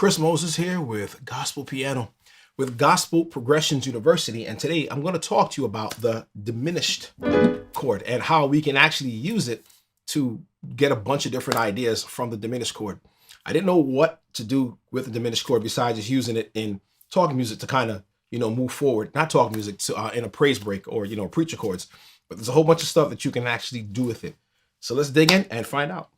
Chris Moses here with Gospel Piano with Gospel Progressions University, and today I'm going to talk to you about the diminished chord and how we can actually use it to get a bunch of different ideas from the diminished chord. I didn't know what to do with the diminished chord besides just using it in talking music to kind of, move forward, not talk music to in a praise break or, preacher chords, but there's a whole bunch of stuff that you can actually do with it. So let's dig in and find out.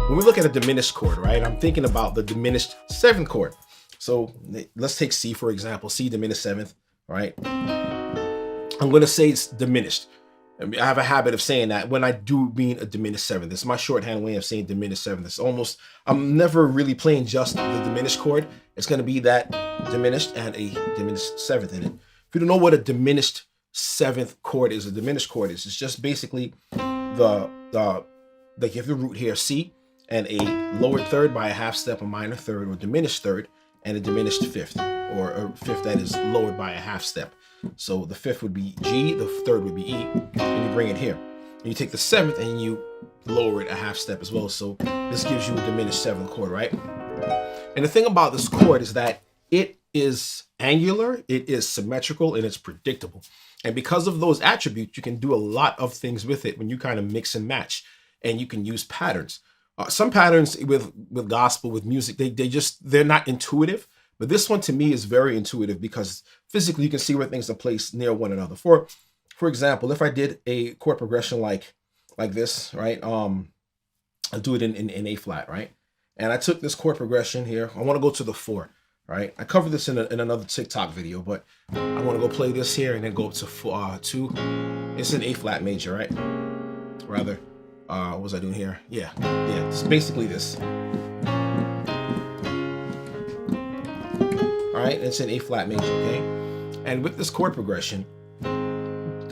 When we look at a diminished chord, right, I'm thinking about the diminished seventh chord. So let's take C, for example, C diminished seventh, right? I'm going to say it's diminished. I have a habit of saying that when I do mean a diminished seventh. It's my shorthand way of saying diminished seventh. It's almost, I'm never really playing just the diminished chord. It's going to be that diminished and a diminished seventh in it. If you don't know what a diminished seventh chord is, a diminished chord is, it's just basically like you have the root here, C, and a lowered third by a half step, a minor third, or diminished third, and a diminished fifth, or a fifth that is lowered by a half step. So the fifth would be G, the third would be E, and you bring it here. And you take the seventh and you lower it a half step as well. So this gives you a diminished seventh chord, right? And the thing about this chord is that it is angular, it is symmetrical, and it's predictable. And because of those attributes, you can do a lot of things with it when you kind of mix and match, and you can use patterns. Some patterns with gospel, with music, they're not intuitive, but this one to me is very intuitive because physically you can see where things are placed near one another. For example, if I did a chord progression like this, right? I'll do it in A flat, right? And I took this chord progression here. I want to go to the 4, right? I covered this in another TikTok video, but I want to go play this here and then go up to 2. It's an A flat major, right? Rather. What was I doing here? Yeah, it's basically this. All right, it's an A flat major, okay? And with this chord progression,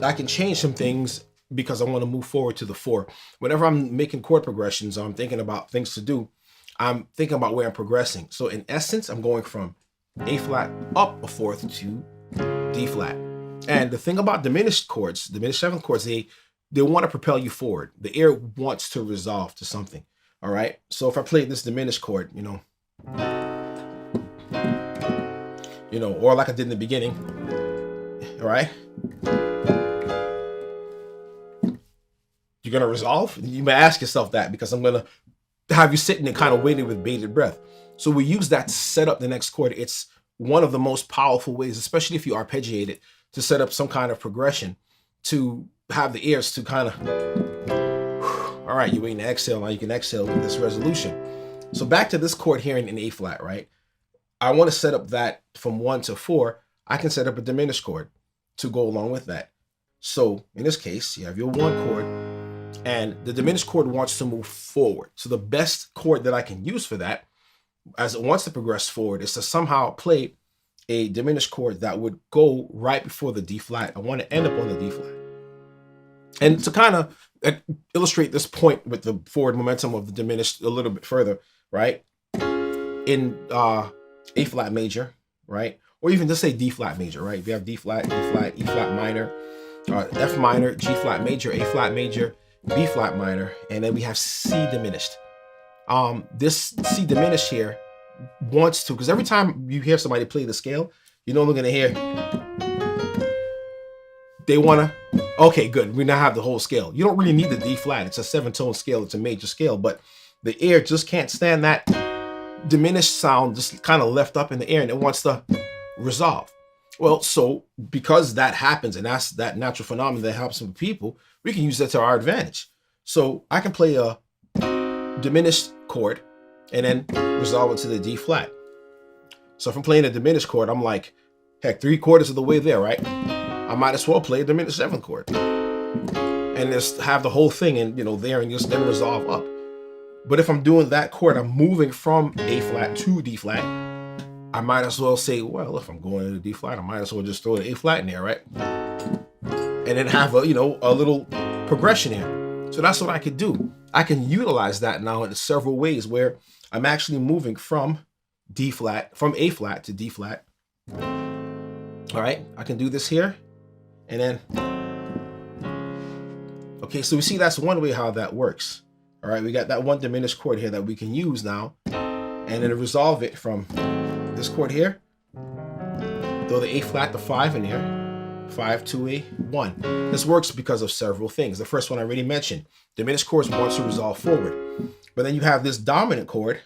I can change some things because I want to move forward to the 4. Whenever I'm making chord progressions, I'm thinking about things to do. I'm thinking about where I'm progressing. So in essence, I'm going from A flat up a fourth to D flat. And the thing about diminished chords, diminished seventh chords, they want to propel you forward. The air wants to resolve to something. All right. So if I play this diminished chord, or like I did in the beginning, all right, you're going to resolve. You may ask yourself that because I'm going to have you sitting and kind of waiting with bated breath. So we use that to set up the next chord. It's one of the most powerful ways, especially if you arpeggiate it, to set up some kind of progression to have the ears to kind of, all right, you're waiting to exhale. Now you can exhale with this resolution. So back to this chord here in A flat, right? I want to set up that from 1 to 4. I can set up a diminished chord to go along with that. So in this case, you have your 1 chord and the diminished chord wants to move forward. So the best chord that I can use for that, as it wants to progress forward, is to somehow play a diminished chord that would go right before the D flat. I want to end up on the D flat. And to kind of illustrate this point with the forward momentum of the diminished a little bit further, right? In A flat major, right? Or even just say D flat major, right? If you have D flat, E flat minor, F minor, G flat major, A flat major, B flat minor, and then we have C diminished. This C diminished here wants to, because every time you hear somebody play the scale, you're no longer going to hear. They want to, okay, good. We now have the whole scale. You don't really need the D flat. It's a 7-tone scale. It's a major scale, but the ear just can't stand that diminished sound just kind of left up in the air, and it wants to resolve. Well, so because that happens, and that's that natural phenomenon that helps some people, we can use that to our advantage. So I can play a diminished chord and then resolve it to the D flat. So if I'm playing a diminished chord, I'm like, heck, 3/4 of the way there, right? I might as well play a diminished seventh chord and just have the whole thing and there and just then resolve up. But if I'm doing that chord, I'm moving from A flat to D flat. I might as well say, well, if I'm going to D flat, I might as well just throw an A flat in there, right? And then have a little progression here. So that's what I could do. I can utilize that now in several ways where I'm actually moving from A flat to D flat. All right, I can do this here, and then, okay, so we see that's one way how that works. All right, we got that one diminished chord here that we can use now, and then resolve it from this chord here, throw the A flat, the 5 in here, 5 to a 1. This works because of several things. The first one I already mentioned, diminished chords wants to resolve forward. But then you have this dominant chord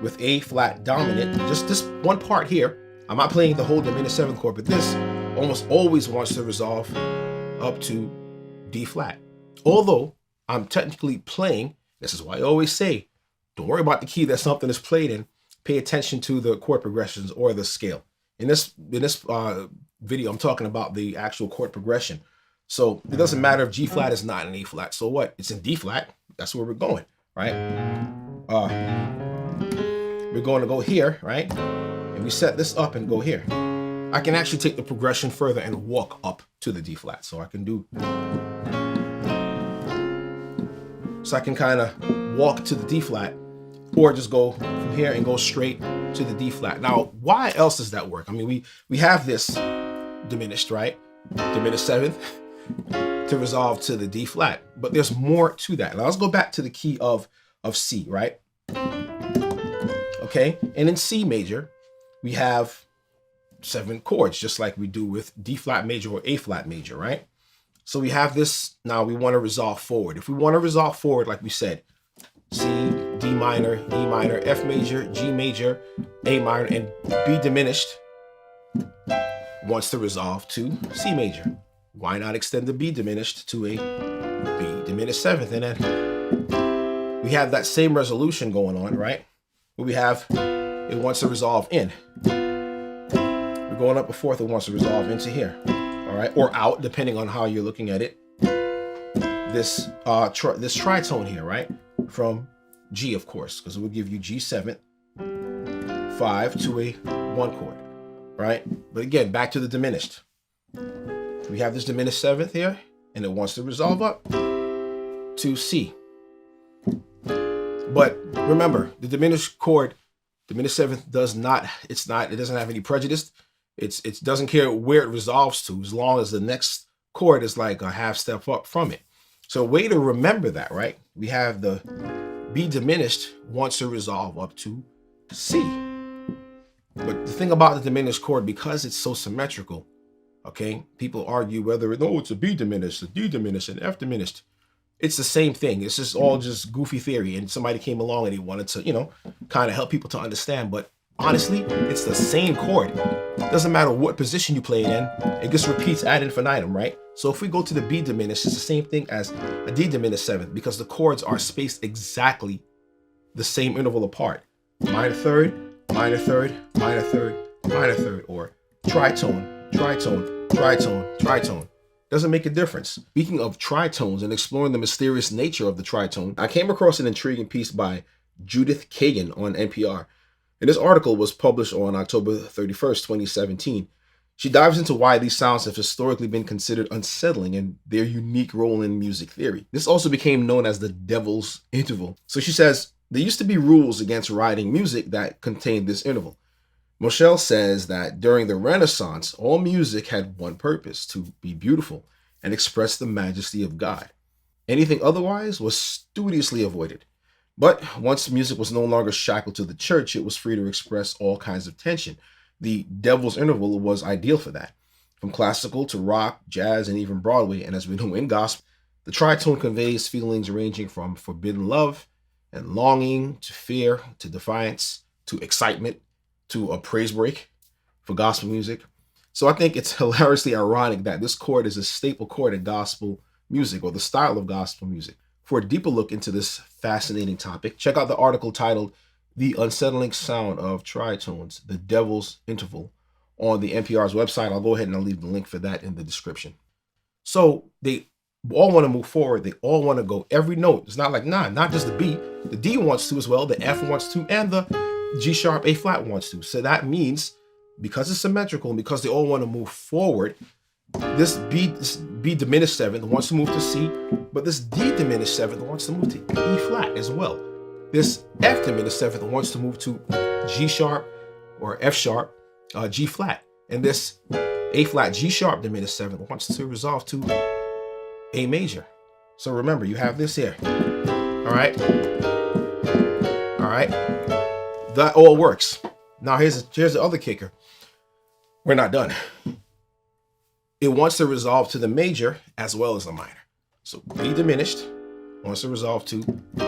with A flat dominant, just this one part here. I'm not playing the whole diminished 7th chord, but this almost always wants to resolve up to D flat. Although I'm technically playing, this is why I always say, don't worry about the key that something is played in. Pay attention to the chord progressions or the scale. In this video, I'm talking about the actual chord progression. So it doesn't matter if G flat is not in A flat. So what? It's in D flat. That's where we're going, right? We're going to go here, right? And we set this up and go here. I can actually take the progression further and walk up to the D flat. So I can do, so I can kind of walk to the D flat, or just go from here and go straight to the D flat. Now, why else does that work? I mean, we have this diminished, right? Diminished 7th to resolve to the D flat, but there's more to that. Now let's go back to the key of C, right? Okay, and in C major, we have 7 chords, just like we do with D flat major or A flat major, right? So we have this, now we want to resolve forward. If we want to resolve forward, like we said, C, D minor, E minor, F major, G major, A minor, and B diminished wants to resolve to C major. Why not extend the B diminished to a B diminished 7th? And then we have that same resolution going on, right? Where we have, it wants to resolve in. We're going up a 4th, it wants to resolve into here, all right? Or out, depending on how you're looking at it. This tritone here, right? From G, of course, because it would give you G7, 5 to a 1 chord, right? But again, back to the diminished. We have this diminished 7th here, and it wants to resolve up to C. But remember, the diminished chord, diminished 7th does not, it doesn't have any prejudice. It doesn't care where it resolves to, as long as the next chord is like a half step up from it. So a way to remember that, right? We have the B diminished wants to resolve up to C. But the thing about the diminished chord, because it's so symmetrical, okay, people argue whether it's a B diminished, a D diminished, an F diminished. It's the same thing. It's just all just goofy theory. And somebody came along and he wanted to, kind of help people to understand. But honestly, it's the same chord. Doesn't matter what position you play it in. It just repeats ad infinitum, right? So if we go to the B diminished, it's the same thing as a D diminished 7th, because the chords are spaced exactly the same interval apart. Minor 3rd, minor 3rd, minor 3rd, minor 3rd, or tritone, tritone, tritone, tritone. Doesn't make a difference. Speaking of tritones and exploring the mysterious nature of the tritone, I came across an intriguing piece by Judith Kagan on NPR. And this article was published on October 31st, 2017. She dives into why these sounds have historically been considered unsettling and their unique role in music theory. This also became known as the devil's interval. So she says, there used to be rules against writing music that contained this interval. Moschel says that during the Renaissance, all music had one purpose, to be beautiful and express the majesty of God. Anything otherwise was studiously avoided. But once music was no longer shackled to the church, it was free to express all kinds of tension. The devil's interval was ideal for that. From classical to rock, jazz, and even Broadway, and as we know in gospel, the tritone conveys feelings ranging from forbidden love and longing to fear to defiance to excitement to a praise break for gospel music. So I think it's hilariously ironic that this chord is a staple chord in gospel music, or the style of gospel music. For a deeper look into this fascinating topic, check out the article titled The Unsettling Sound of Tritones, the Devil's Interval, on the NPR's website. I'll go ahead and I'll leave the link for that in the description. So they all want to move forward. They all want to go every note. It's not like, not just the B. The D wants to as well. The F wants to, and the G sharp, A flat wants to. So that means, because it's symmetrical and because they all want to move forward, this B diminished 7th wants to move to C, but this D diminished 7th wants to move to E flat as well. this F diminished seventh wants to move to G sharp or F sharp, G flat. And this A flat G sharp diminished seventh wants to resolve to A major. So remember, you have this here. All right. All right. That all works. Now here's the other kicker. We're not done. It wants to resolve to the major as well as the minor. So B diminished wants to resolve to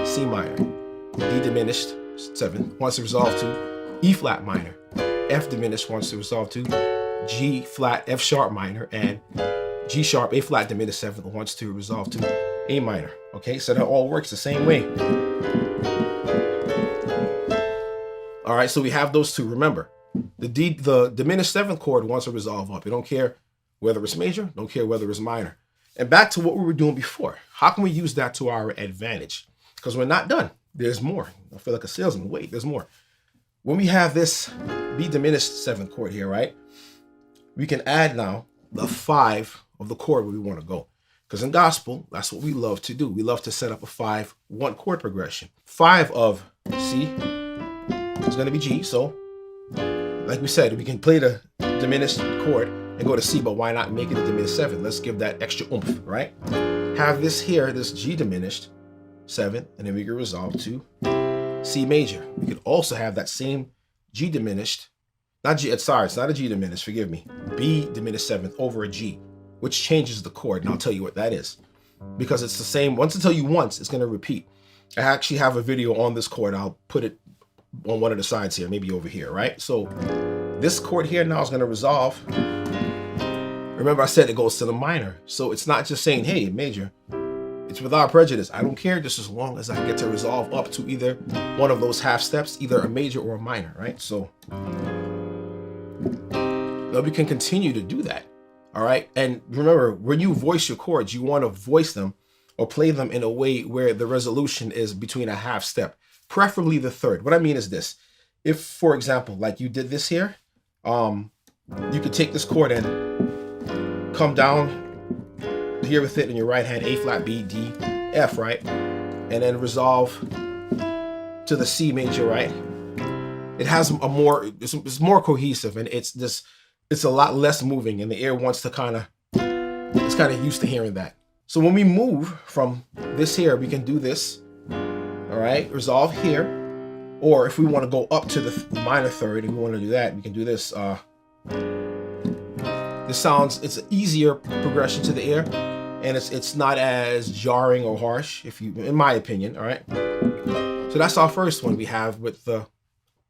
C minor. D diminished seventh wants to resolve to E flat minor. F diminished wants to resolve to G flat F sharp minor, and G sharp A flat diminished seventh wants to resolve to A minor. Okay, so that all works the same way. All right, so we have those two. Remember, the diminished seventh chord wants to resolve up. You don't care whether it's major, don't care whether it's minor. And back to what we were doing before. How can we use that to our advantage? Because we're not done. There's more. I feel like a salesman. Wait, there's more. When we have this B diminished seventh chord here, right? We can add now the 5 of the chord where we want to go. Because in gospel, that's what we love to do. We love to set up a 5-1 chord progression. 5 of C is going to be G. So, like we said, we can play the diminished chord and go to C, but why not make it a diminished 7th? Let's give that extra oomph, right? Have this here, this G diminished 7th, and then we can resolve to C major. We could also have that same G diminished, it's not a G diminished, forgive me, B diminished 7th over a G, which changes the chord, and I'll tell you what that is. Because it's the same, once I tell you once, it's going to repeat. I actually have a video on this chord. I'll put it on one of the sides here, maybe over here, right? So this chord here now is going to resolve. Remember I said it goes to the minor. So it's not just saying, hey, major. It's without prejudice. I don't care just as long as I get to resolve up to either one of those half steps, either a major or a minor, right? So now we can continue to do that, all right? And remember, when you voice your chords, you want to voice them or play them in a way where the resolution is between a half step, preferably the third. What I mean is this. If, for example, like you did this here, you could take this chord and come down here with it in your right hand, A flat, B, D, F, right? And then resolve to the C major, right? It has it's more cohesive, and it's a lot less moving, and the ear wants to it's kind of used to hearing that. So when we move from this here, we can do this, all right? Resolve here, or if we want to go up to the minor third and we want to do that, we can do this. It's an easier progression to the ear, and it's not as jarring or harsh, in my opinion, all right? So that's our first one we have with the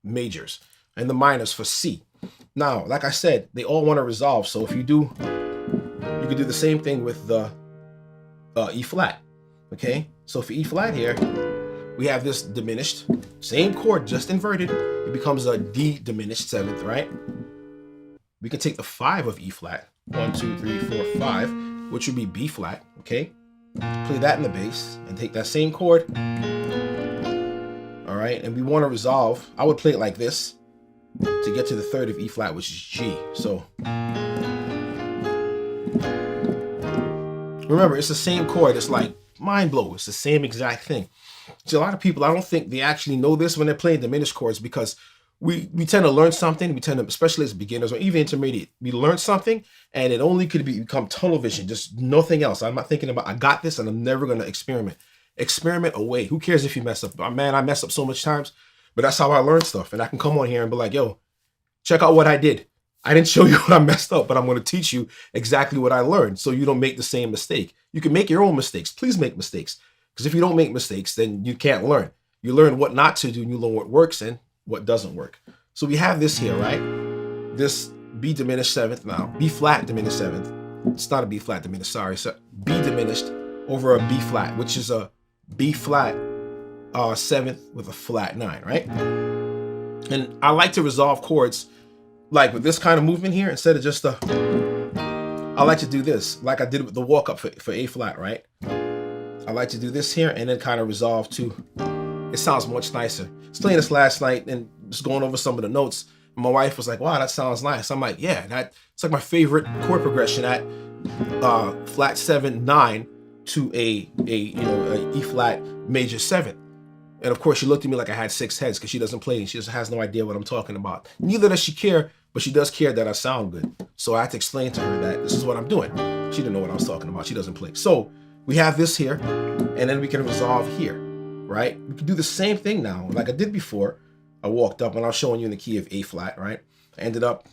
majors and the minors for C. Now, like I said, they all want to resolve. So if you can do the same thing with the E flat, okay? So for E flat here, we have this diminished, same chord, just inverted. It becomes a D diminished 7th, right? We can take the 5 of E flat, 1, 2, 3, 4, 5, which would be B flat, okay? Play that in the bass and take that same chord. All right, and we want to resolve. I would play it like this to get to the 3rd of E flat, which is G. So remember, it's the same chord. It's like mind blow. It's the same exact thing. So a lot of people, I don't think they actually know this when they're playing diminished chords, because we tend to learn something. We tend to, especially as beginners or even intermediate, we learn something and it only could become tunnel vision, just nothing else. I'm not thinking about, I got this and I'm never going to experiment. Experiment away. Who cares if you mess up? Man, I mess up so much times, but that's how I learn stuff. And I can come on here and be like, yo, check out what I did. I didn't show you what I messed up, but I'm going to teach you exactly what I learned so you don't make the same mistake. You can make your own mistakes. Please make mistakes. Because if you don't make mistakes, then you can't learn. You learn what not to do, and you learn what works and what doesn't work. So we have this here, right? This B diminished 7th now, B flat diminished 7th. It's not a B flat diminished, sorry. So B diminished over a B flat, which is a B flat 7th with a flat 9, right? And I like to resolve chords like with this kind of movement here instead of just I like to do this like I did with the walk up for A flat, right? I like to do this here and then kind of resolve to, it sounds much nicer. I was playing this last night and just going over some of the notes. My wife was like, wow, that sounds nice. I'm like, yeah, it's like my favorite chord progression at flat 7, 9 to a E flat major 7. And of course, she looked at me like I had 6 heads because she doesn't play. She just has no idea what I'm talking about. Neither does she care, but she does care that I sound good. So I had to explain to her that this is what I'm doing. She didn't know what I was talking about. She doesn't play. So we have this here, and then we can resolve here, right? We can do the same thing now. Like I did before, I walked up and I was showing you in the key of A flat, right? I ended up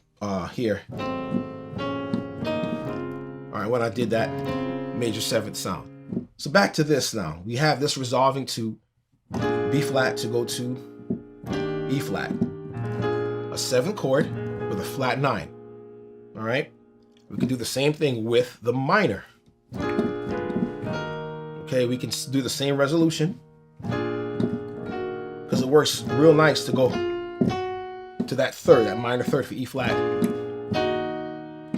here. All right, when I did that major 7th sound. So back to this now. We have this resolving to B flat to go to E flat. A 7th chord with a flat 9. All right? We can do the same thing with the minor. Okay, we can do the same resolution because it works real nice to go to that 3rd, that minor 3rd for E flat.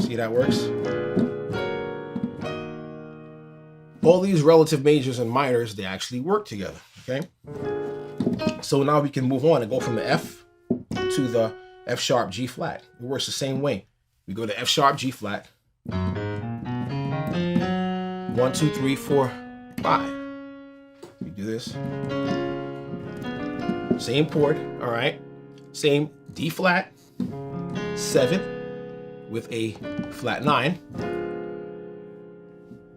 See that works? All these relative majors and minors, they actually work together, okay? So now we can move on and go from the F to the F sharp G flat. It works the same way. We go to F sharp G flat. 1, 2, 3, 4, 5. We do this. Same chord, all right? Same D flat, 7th with a flat 9.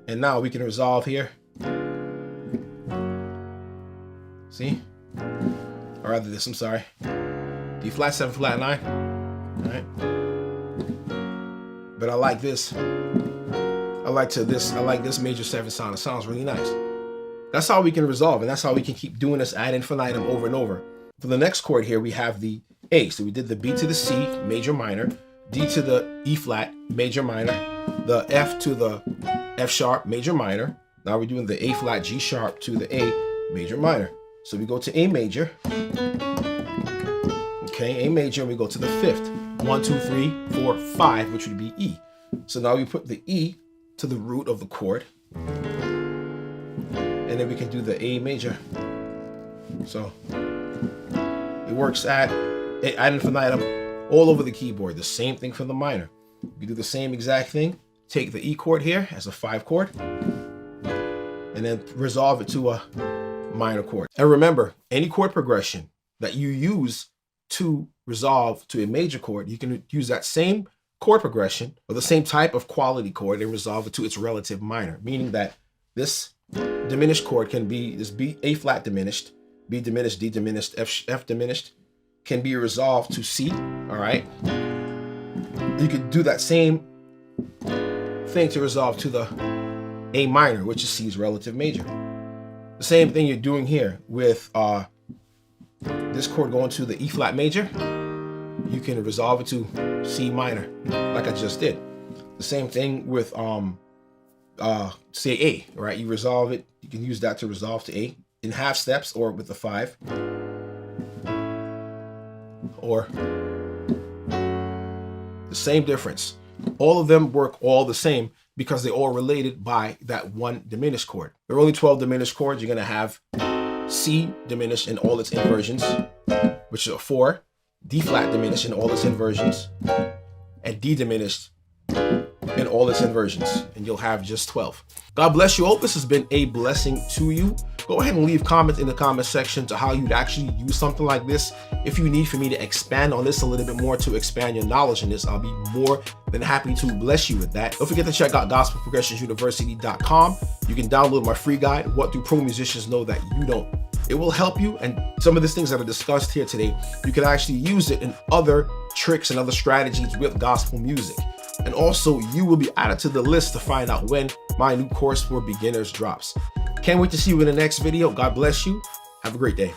And now we can resolve here. See? Or rather this, I'm sorry. D flat 7 flat 9. All right. But I like this. I like this major 7 sound. It sounds really nice. That's how we can resolve, and that's how we can keep doing this ad infinitum over and over. For the next chord here, we have the A. So we did the B to the C, major minor, D to the E flat, major minor, the F to the F sharp, major minor. Now we're doing the A flat, G sharp to the A, major minor. So we go to A major. Okay, A major, and we go to the 5th. 1, 2, 3, 4, 5, which would be E. So now we put the E to the root of the chord. And then we can do the A major. So it works ad infinitum all over the keyboard. The same thing for the minor. We do the same exact thing. Take the E chord here as a 5 chord and then resolve it to a minor chord. And remember, any chord progression that you use to resolve to a major chord, you can use that same chord progression or the same type of quality chord and resolve it to its relative minor, meaning that this diminished chord can be this B, A flat diminished, B diminished, D diminished, F diminished, can be resolved to C, all right? You could do that same thing to resolve to the A minor, which is C's relative major. The same thing you're doing here with this chord going to the E flat major, you can resolve it to C minor, like I just did. The same thing with say A, right? You resolve it, you can use that to resolve to A in half steps or with the 5. Or the same difference. All of them work all the same because they're all related by that one diminished chord. There are only 12 diminished chords. You're gonna have C diminished in all its inversions, which are 4, D flat diminished in all its inversions, and D diminished in all its inversions, and you'll have just 12. God bless you. Hope this has been a blessing to you. Go ahead and leave comments in the comment section to how you'd actually use something like this. If you need for me to expand on this a little bit more, to expand your knowledge in this, I'll be more than happy to bless you with that. Don't forget to check out gospelprogressionsuniversity.com. You can download my free guide, What Do Pro Musicians Know That You Don't? It will help you, and some of these things that are discussed here today, you can actually use it in other tricks and other strategies with gospel music. And also, you will be added to the list to find out when my new course for beginners drops. Can't wait to see you in the next video. God bless you. Have a great day.